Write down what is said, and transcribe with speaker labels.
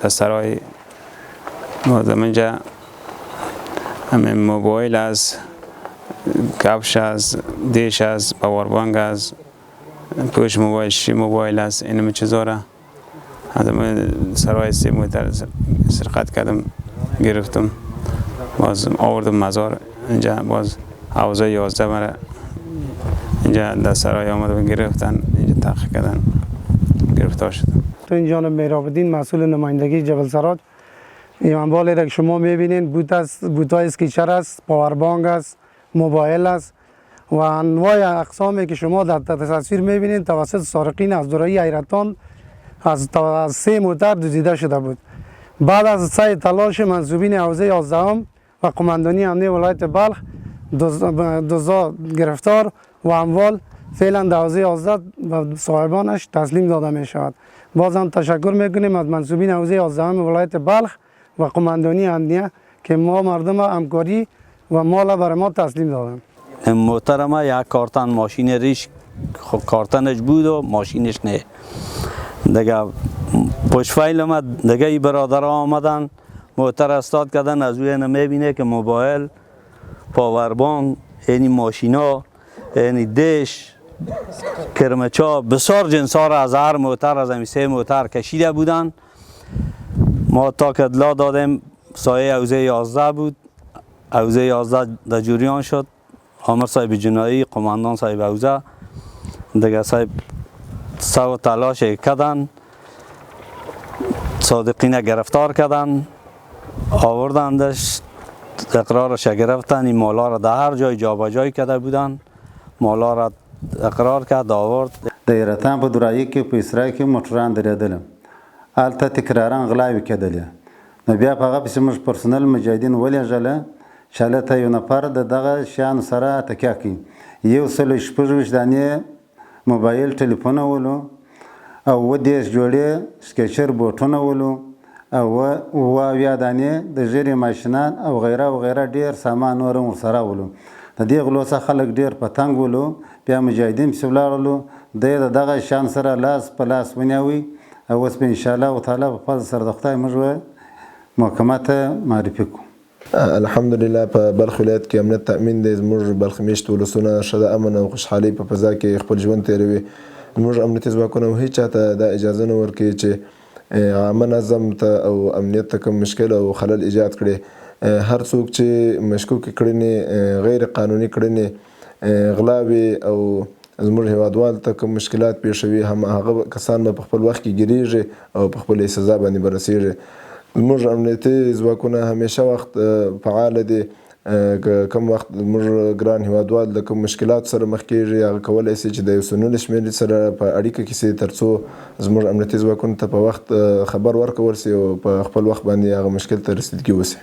Speaker 1: در سرای منجا همین موبایل از کفش از دیش از پاوربانک از پوش موبایل شی موبایل از اینم چیزا را من سرای 3 موتر سرقت کردم گرفتم باز آوردم مزار اینجا باز حوزه 11 مرا اینجا در سرای آمدم گرفتن اینجا تحقیق کردن گرفتار شدم.
Speaker 2: تو این جانب مهراب‌الدین مسئول نمایندگی جبل سراج این اموالی را که شما میبینید بوت‌های اسکیچر است، پاوربانک است، موبایل است و انواع اقسامی که شما در تصویر میبینید توسط سارقین از دورایی حیرتان از 3 موتر دزدیده شده بود. بعد از سعی تلاش منصوبین حوزه 11 و قماندانی امنیه ولایت بلخ دزدا گرفتار و اموال فعلا در حوزه 11 و صاحبانش تسلیم داده می شود. باز هم تشکر میکنیم از منصوبین حوزه 11 ولایت بلخ و قماندانی امنیه که ما مردم همکاری و مال برای ما تسلیم دادن.
Speaker 3: محترمه یک کارتن ماشین ریش کارتنش بود و ماشینش نه. دیگه پشفیل ما دیگه ای برادر آمدن موتر استاد کردن از روی نمیبینه که موبایل پاوربانک اینی ماشینا اینی دیش کرمچا بسیار جنسا را از هر موتر از همی 3 موتر کشیده بودن. ما تا که اطلاع دادیم سایه حوزه 11 بود، حوزه 11 در جریان شد. آمر صاحب جنایی قماندان صاحب حوزه دیگه صاحب سو تلاش کردن صادقین گرفتار کردن آوردندش اقرارش گرفتن. این مالا را در هر جای جابجایی کرده بودن مالا را اقرار کرد آورد.
Speaker 4: دایرتان په دورایی کې په اسرای کې موټران درېدل هلته تکرارا غلاوې کېدلې نو بیا په هغه پسې موږ پرسونل مجاهدین ولېږله چې هلته یو نفر د دغه شیانو سره تکیه کوي 126 دانې موبایل ټلیفونه ولو او 10 جوړې سکیچر بوټونه ولو او 20 دانې د ژیرې ماشینان او غیره ډېر سامان نور هم ورسره ولو. د دې غلو څخه خلک ډېر په تنګ ولو. بیا مجاهدین پسې ولاړلو دی د دغه شیانو سره لاس په لاس ونیوي او اوس به انشاءالله تعالی په فضل سره د خدای موږ محکمه ته معرفي کړو.
Speaker 5: الحمدلله په بلخ ولایت کې امنیت تأمین دی. زموږ بلخ میشت ولسونه ښه د امن او خوشحالۍ په فضا کې خپل ژوند تېروي. زموږ امنیتي ځواکونه هېچ چاته دا اجازه نه ورکوي چې عامه نظم ته او امنیت ته کوم مشکل او خلل ایجاد کړي. هر څوک چې مشکوکې کړنې غیر قانوني کړنې غلاوې او زموږ هیوادوال ته کوم مشکلات پیښوي هغه کسان به په خپل وخت کې ګیریږي او په خپلې سزا باندې به رسیږي. زموږ امنیتي ځواکونه همیشه وخت فعال دي. کوم وخت زموږ ګران هیوادوال د کوم مشکلاتو سره مخ کېږي هغه کولی سي چې د یو څو 19 شمېرې سره په اړیکه کې سي تر څو زموږ امنیتي ځواکونو ته په وخت خبر ورکول سي او په خپل وخت باندې هغه مشکل ته رسیدګي وسي.